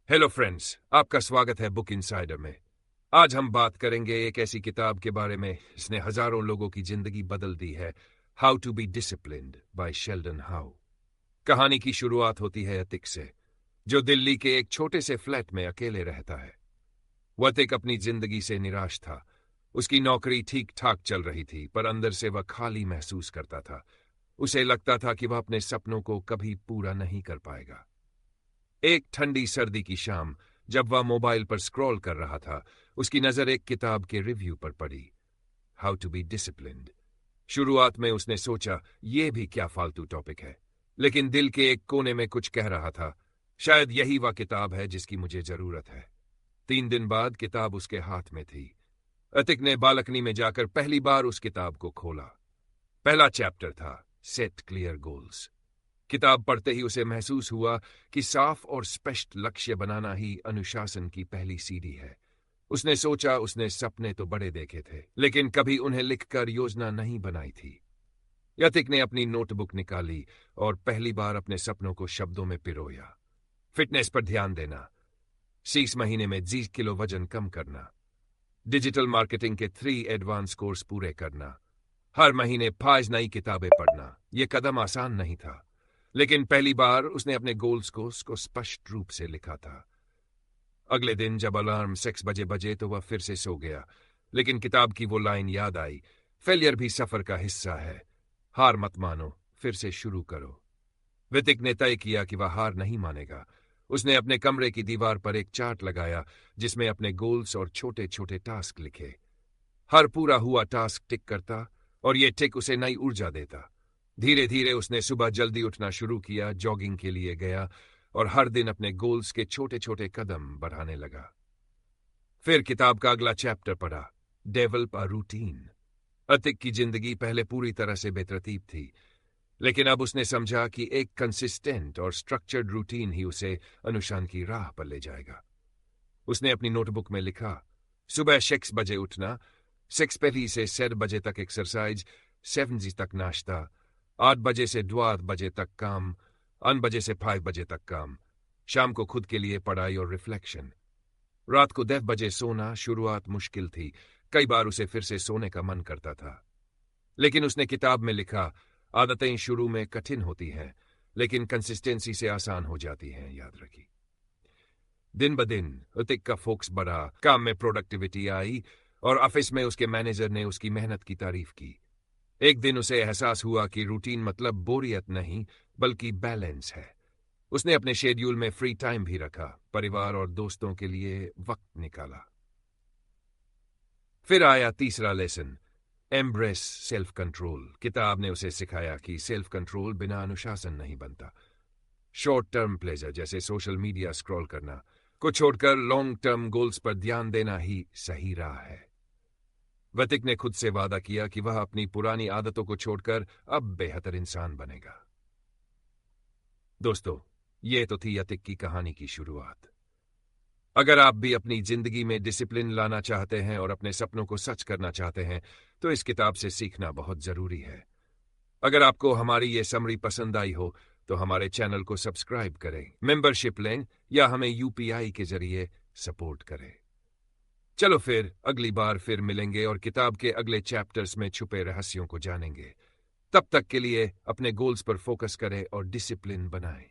Hello friends, आपका स्वागत है बुक इनसाइडर में। आज हम बात करेंगे एक ऐसी किताब के बारे में जिसने हजारों लोगों की जिंदगी बदल दी है। How to be disciplined by Sheldon How. कहानी की शुरुआत होती है अतिक से, जो दिल्ली के एक छोटे से फ्लैट में अकेले रहता है। वह अतिक अपनी जिंदगी से निराश था। उसकी नौकरी ठीक ठाक चल रही थी, पर अंदर से वह खाली महसूस करता था। उसे लगता था कि वह अपने सपनों को कभी पूरा नहीं कर पाएगा। एक ठंडी सर्दी की शाम, जब वह मोबाइल पर स्क्रॉल कर रहा था, उसकी नजर एक किताब के रिव्यू पर पड़ी। How to be disciplined. शुरुआत में उसने सोचा, यह भी क्या फालतू टॉपिक है, लेकिन दिल के एक कोने में कुछ कह रहा था, शायद यही वह किताब है जिसकी मुझे जरूरत है। 3 दिन बाद किताब उसके हाथ में थी। अतिक ने बालकनी में जाकर पहली बार उस किताब को खोला। पहला चैप्टर था सेट क्लियर गोल्स। किताब पढ़ते ही उसे महसूस हुआ कि साफ और स्पष्ट लक्ष्य बनाना ही अनुशासन की पहली सीढ़ी है। उसने सोचा, उसने सपने तो बड़े देखे थे, लेकिन कभी उन्हें लिखकर योजना नहीं बनाई थी। यतिक ने अपनी नोटबुक निकाली और पहली बार अपने सपनों को शब्दों में पिरोया। फिटनेस पर ध्यान देना, 30 महीने में 10 किलो वजन कम करना, डिजिटल मार्केटिंग के 3 एडवांस कोर्स पूरे करना, हर महीने 5 नई किताबें पढ़ना। यह कदम आसान नहीं था, लेकिन पहली बार उसने अपने गोल्स को स्पष्ट रूप से लिखा था। अगले दिन जब अलार्म 6 बजे बजे तो वह फिर से सो गया, लेकिन किताब की वो लाइन याद आई, फेलियर भी सफर का हिस्सा है, हार मत मानो, फिर से शुरू करो। वितिक ने तय किया कि वह हार नहीं मानेगा। उसने अपने कमरे की दीवार पर एक चार्ट लगाया जिसमें अपने गोल्स और छोटे छोटे टास्क लिखे। हर पूरा हुआ टास्क टिक करता और ये टिक उसे नई ऊर्जा देता। धीरे धीरे उसने सुबह जल्दी उठना शुरू किया, जॉगिंग के लिए गया और हर दिन अपने गोल्स के छोटे छोटे कदम बढ़ाने लगा। फिर किताब का अगला चैप्टर पढ़ा, डेवलप अ रूटीन। अतिक की जिंदगी पहले पूरी तरह से बेतरतीब थी, लेकिन अब उसने समझा कि एक कंसिस्टेंट और स्ट्रक्चर्ड रूटीन ही उसे अनुशासन की राह पर ले जाएगा। उसने अपनी नोटबुक में लिखा, सुबह 6 बजे उठना, 6:30 से 7 बजे तक एक्सरसाइज, 7 तक नाश्ता, 8 बजे से 12 बजे तक काम, 8 बजे से 5 बजे तक काम, शाम को खुद के लिए पढ़ाई और रिफ्लेक्शन, रात को 10 बजे सोना। शुरुआत मुश्किल थी, कई बार उसे फिर से सोने का मन करता था, लेकिन उसने किताब में लिखा, आदतें शुरू में कठिन होती हैं, लेकिन कंसिस्टेंसी से आसान हो जाती हैं, याद रखी। दिन ब दिन अतिक का फोकस बढ़ा, काम में प्रोडक्टिविटी आई और ऑफिस में उसके मैनेजर ने उसकी मेहनत की तारीफ की। एक दिन उसे एहसास हुआ कि रूटीन मतलब बोरियत नहीं, बल्कि बैलेंस है। उसने अपने शेड्यूल में फ्री टाइम भी रखा, परिवार और दोस्तों के लिए वक्त निकाला। फिर आया तीसरा लेसन, एम्ब्रेस सेल्फ कंट्रोल। किताब ने उसे सिखाया कि सेल्फ कंट्रोल बिना अनुशासन नहीं बनता। शॉर्ट टर्म प्लेजर जैसे सोशल मीडिया स्क्रॉल करना को छोड़कर लॉन्ग टर्म गोल्स पर ध्यान देना ही सही राह है। वतिक ने खुद से वादा किया कि वह अपनी पुरानी आदतों को छोड़कर अब बेहतर इंसान बनेगा। दोस्तों, यह तो थी अतिक की कहानी की शुरुआत। अगर आप भी अपनी जिंदगी में डिसिप्लिन लाना चाहते हैं और अपने सपनों को सच करना चाहते हैं, तो इस किताब से सीखना बहुत जरूरी है। अगर आपको हमारी ये समरी पसंद आई हो तो हमारे चैनल को सब्सक्राइब करें, मेंबरशिप लें या हमें यूपीआई के जरिए सपोर्ट करें। चलो फिर अगली बार फिर मिलेंगे और किताब के अगले चैप्टर्स में छुपे रहस्यों को जानेंगे। तब तक के लिए अपने गोल्स पर फोकस करें और डिसिप्लिन बनाएं।